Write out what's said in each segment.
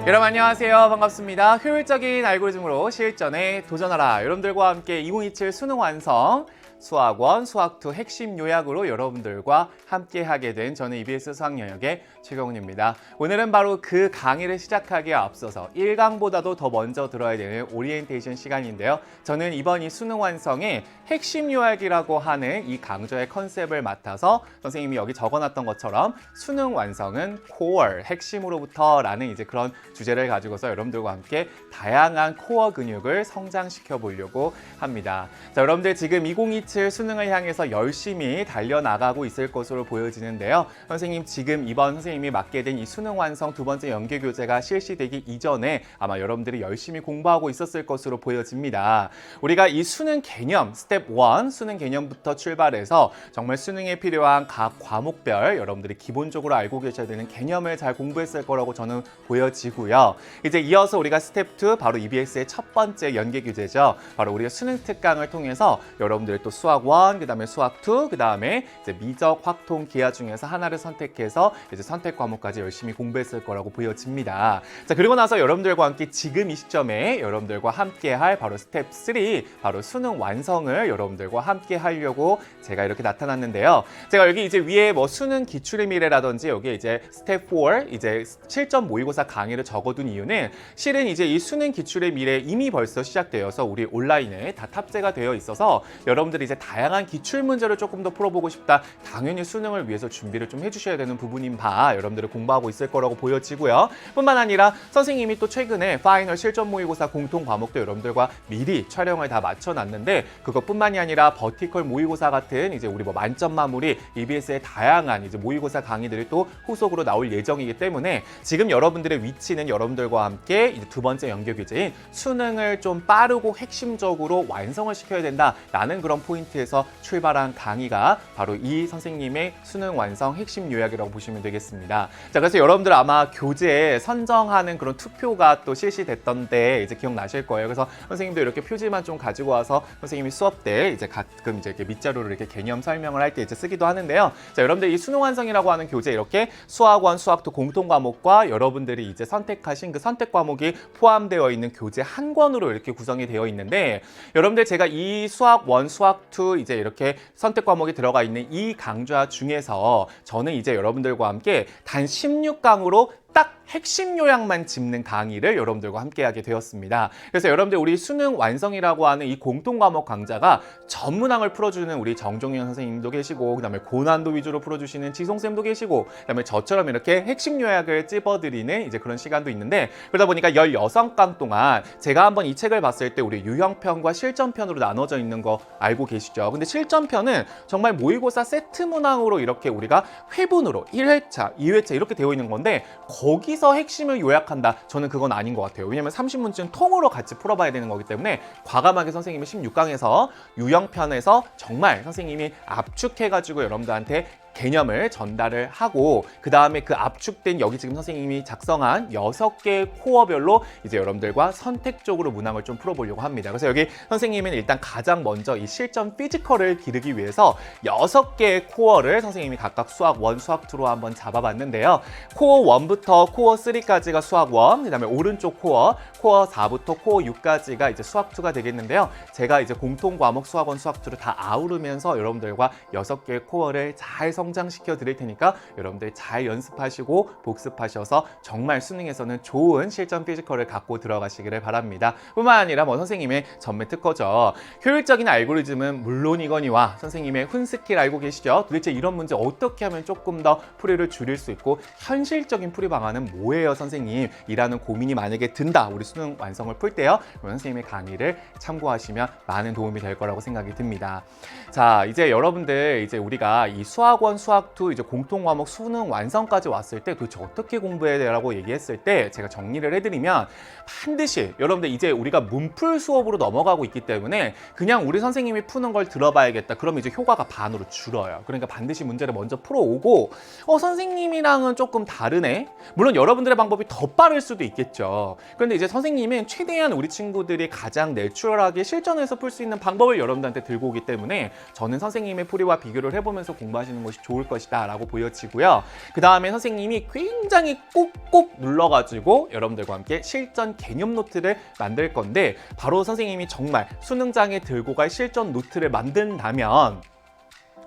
여러분 안녕하세요. 반갑습니다. 효율적인 알고리즘으로 실전에 도전하라. 여러분들과 함께 2027 수능 완성 수학원 수학2 핵심 요약으로 여러분들과 함께 하게 된 저는 EBS 수학영역의 최경훈입니다. 오늘은 바로 그 강의를 시작하기에 앞서서 1강보다도 더 먼저 들어야 되는 오리엔테이션 시간인데요. 저는 이번 이 수능 완성의 핵심 요약이라고 하는 이 강좌의 컨셉을 맡아서 선생님이 여기 적어놨던 것처럼 수능 완성은 코어, 핵심으로부터 라는 이제 그런 주제를 가지고서 여러분들과 함께 다양한 코어 근육을 성장시켜 보려고 합니다. 자, 여러분들 지금 2027 수능을 향해서 열심히 달려나가고 있을 것으로 보여지는데요. 선생님 지금 이번 선생님이 맡게 된 이 수능 완성 두 번째 연계 교재가 실시되기 이전에 아마 여러분들이 열심히 공부하고 있었을 것으로 보여집니다. 우리가 이 수능 개념 스텝 1 수능 개념부터 출발해서 정말 수능에 필요한 각 과목별 여러분들이 기본적으로 알고 계셔야 되는 개념을 잘 공부했을 거라고 저는 보여지고요. 이제 이어서 우리가 스텝 2 바로 EBS의 첫 번째 연계 교재죠. 바로 우리가 수능 특강을 통해서 여러분들이 또 수학 1, 그다음에 수학 2, 그다음에 이제 미적, 확통, 기하 중에서 하나를 선택해서 이제 선택 과목까지 열심히 공부했을 거라고 보여집니다. 자, 그리고 나서 여러분들과 함께 지금 이 시점에 여러분들과 함께 할 바로 스텝 3, 바로 수능 완성을 여러분들과 함께 하려고 제가 이렇게 나타났는데요. 제가 여기 이제 위에 뭐 수능 기출의 미래라든지 여기 이제 스텝 4 이제 실전 모의고사 강의를 적어둔 이유는 실은 이제 이 수능 기출의 미래 이미 벌써 시작되어서 우리 온라인에 다 탑재가 되어 있어서 여러분들이 이제 다양한 기출 문제를 조금 더 풀어보고 싶다. 당연히 수능을 위해서 준비를 좀 해주셔야 되는 부분인 바 여러분들이 공부하고 있을 거라고 보여지고요. 뿐만 아니라 선생님이 또 최근에 파이널 실전 모의고사 공통 과목도 여러분들과 미리 촬영을 다 맞춰놨는데 그것뿐만이 아니라 버티컬 모의고사 같은 이제 우리 뭐 만점 마무리 EBS의 다양한 이제 모의고사 강의들이 또 후속으로 나올 예정이기 때문에 지금 여러분들의 위치는 여러분들과 함께 이제 두 번째 연계 교재인 수능을 좀 빠르고 핵심적으로 완성을 시켜야 된다라는 그런 포인트에서 출발한 강의가 바로 이 선생님의 수능 완성 핵심 요약이라고 보시면 되겠습니다. 자, 그래서 여러분들 아마 교재 선정하는 그런 투표가 또 실시됐던데 이제 기억나실 거예요. 그래서 선생님도 이렇게 표지만 좀 가지고 와서 선생님이 수업 때 이제 가끔 이제 이렇게 밑자루를 이렇게 개념 설명을 할 때 이제 쓰기도 하는데요. 자, 여러분들 이 수능 완성이라고 하는 교재 이렇게 수학 1, 수학 2 공통 과목과 여러분들이 이제 선택하신 그 선택 과목이 포함되어 있는 교재 한 권으로 이렇게 구성이 되어 있는데 여러분들 제가 이 수학 1, 수학 2 이제 이렇게 선택 과목이 들어가 있는 이 강좌 중에서 저는 이제 여러분들과 함께 단 16강으로 딱 핵심 요약만 짚는 강의를 여러분들과 함께하게 되었습니다. 그래서 여러분들 우리 수능 완성이라고 하는 이 공통 과목 강좌가 전문항을 풀어주는 우리 정종현 선생님도 계시고 그다음에 고난도 위주로 풀어주시는 지송쌤도 계시고 그다음에 저처럼 이렇게 핵심 요약을 찝어드리는 이제 그런 시간도 있는데 그러다 보니까 16강 동안 제가 한번 이 책을 봤을 때 우리 유형편과 실전편으로 나눠져 있는 거 알고 계시죠? 근데 실전편은 정말 모의고사 세트 문항으로 이렇게 우리가 회분으로 1회차, 2회차 이렇게 되어 있는 건데 거기서 핵심을 요약한다. 저는 그건 아닌 것 같아요. 왜냐면 30문제는 통으로 같이 풀어봐야 되는 거기 때문에 과감하게 선생님이 16강에서 유형편에서 정말 선생님이 압축해가지고 여러분들한테 개념을 전달을 하고 그 다음에 그 압축된 여기 지금 선생님이 작성한 6개의 코어별로 이제 여러분들과 선택적으로 문항을 좀 풀어보려고 합니다. 그래서 여기 선생님은 일단 가장 먼저 이 실전 피지컬을 기르기 위해서 6개의 코어를 선생님이 각각 수학 1, 수학 2로 한번 잡아봤는데요. 코어 1부터 코어 3까지가 수학 1, 그 다음에 오른쪽 코어 4부터 코어 6까지가 이제 수학 2가 되겠는데요. 제가 이제 공통 과목 수학 1, 수학 2를 다 아우르면서 여러분들과 6개의 코어를 잘 성장시켜 드릴 테니까 여러분들 잘 연습하시고 복습하셔서 정말 수능에서는 좋은 실전 피지컬을 갖고 들어가시기를 바랍니다. 뿐만 아니라 뭐 선생님의 전매 특허죠. 효율적인 알고리즘은 물론이거니와 선생님의 훈스킬 알고 계시죠? 도대체 이런 문제 어떻게 하면 조금 더 풀이를 줄일 수 있고 현실적인 풀이 방안은 뭐예요 선생님? 이라는 고민이 만약에 든다. 우리 수능 완성을 풀 때요. 그럼 선생님의 강의를 참고하시면 많은 도움이 될 거라고 생각이 듭니다. 자, 이제 여러분들 이제 우리가 이 수학 1, 수학 2 이제 공통 과목 수능 완성까지 왔을 때 도대체 어떻게 공부해야 되라고 얘기했을 때 제가 정리를 해드리면 반드시 여러분들 이제 우리가 문풀 수업으로 넘어가고 있기 때문에 그냥 우리 선생님이 푸는 걸 들어봐야겠다. 그러면 이제 효과가 반으로 줄어요. 그러니까 반드시 문제를 먼저 풀어오고 선생님이랑은 조금 다르네. 물론 여러분들의 방법이 더 빠를 수도 있겠죠. 그런데 이제 선생님은 최대한 우리 친구들이 가장 내추럴하게 실전에서 풀 수 있는 방법을 여러분들한테 들고 오기 때문에 저는 선생님의 풀이와 비교를 해보면서 공부하시는 것이 좋을 것이다 라고 보여지고요. 그 다음에 선생님이 굉장히 꾹꾹 눌러가지고 여러분들과 함께 실전 개념 노트를 만들 건데, 바로 선생님이 정말 수능장에 들고 갈 실전 노트를 만든다면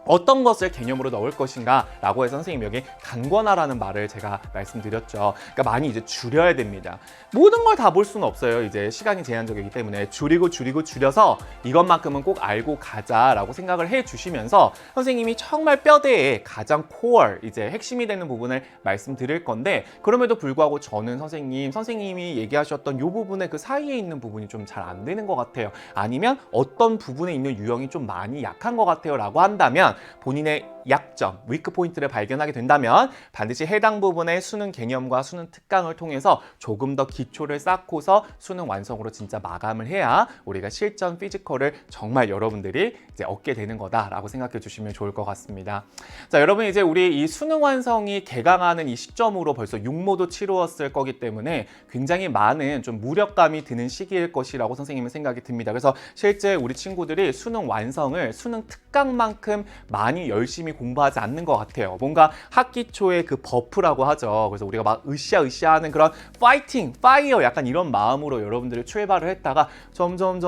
어떤 것을 개념으로 넣을 것인가 라고 해서 선생님이 여기 강권하라는 말을 제가 말씀드렸죠. 그러니까 많이 이제 줄여야 됩니다. 모든 걸 다 볼 수는 없어요. 이제 시간이 제한적이기 때문에 줄여서 이것만큼은 꼭 알고 가자라고 생각을 해 주시면서 선생님이 정말 뼈대에 가장 코어, 이제 핵심이 되는 부분을 말씀드릴 건데, 그럼에도 불구하고 저는 선생님이 얘기하셨던 이 부분의 그 사이에 있는 부분이 좀 잘 안 되는 것 같아요. 아니면 어떤 부분에 있는 유형이 좀 많이 약한 것 같아요 라고 한다면, 본인의 약점, 위크 포인트를 발견하게 된다면 반드시 해당 부분의 수능 개념과 수능 특강을 통해서 조금 더 기초를 쌓고서 수능 완성으로 진짜 마감을 해야 우리가 실전 피지컬을 정말 여러분들이 이제 얻게 되는 거다라고 생각해 주시면 좋을 것 같습니다. 자, 여러분 이제 우리 이 수능 완성이 개강하는 이 시점으로 벌써 6모도 치루었을 거기 때문에 굉장히 많은 좀 무력감이 드는 시기일 것이라고 선생님은 생각이 듭니다. 그래서 실제 우리 친구들이 수능 완성을 수능 특강만큼 많이 열심히 공부하지 않는 것 같아요. 뭔가 학기 초에 그 버프라고 하죠. 그래서 우리가 막 으쌰으쌰하는 그런 파이팅, 파이어 약간 이런 마음으로 여러분들이 출발을 했다가 점점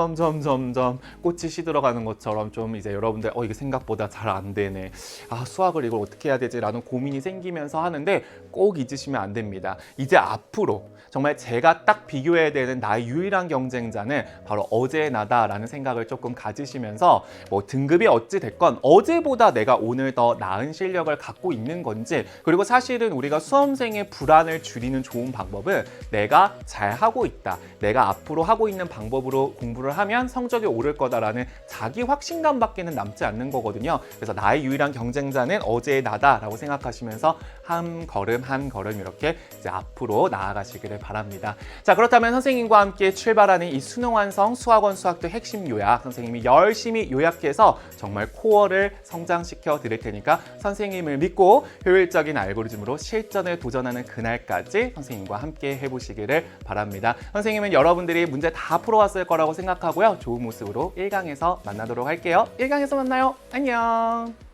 꽃이 시들어가는 것처럼 좀 이제 여러분들 이게 생각보다 잘 안 되네. 수학을 이걸 어떻게 해야 되지? 라는 고민이 생기면서 하는데 꼭 잊으시면 안 됩니다. 이제 앞으로 정말 제가 딱 비교해야 되는 나의 유일한 경쟁자는 바로 어제의 나다라는 생각을 조금 가지시면서 뭐 등급이 어찌 됐건 어제보다 내가 오늘 더 나은 실력을 갖고 있는 건지, 그리고 사실은 우리가 수험생의 불안을 줄이는 좋은 방법은 내가 잘하고 있다, 내가 앞으로 하고 있는 방법으로 공부를 하면 성적이 오를 거다라는 자기 확신감밖에는 남지 않는 거거든요. 그래서 나의 유일한 경쟁자는 어제의 나다라고 생각하시면서 한 걸음 한 걸음 이렇게 이제 앞으로 나아가시기를 바랍니다. 자, 그렇다면 선생님과 함께 출발하는 이 수능 완성 수학원 수학도 핵심 요약, 선생님이 열심히 요약해서 정말 코어를 성장시켜 드릴 테니까 선생님을 믿고 효율적인 알고리즘으로 실전에 도전하는 그날까지 선생님과 함께 해보시기를 바랍니다. 선생님은 여러분들이 문제 다 풀어왔을 거라고 생각하고요. 좋은 모습으로 1강에서 만나도록 할게요. 1강에서 만나요. 안녕.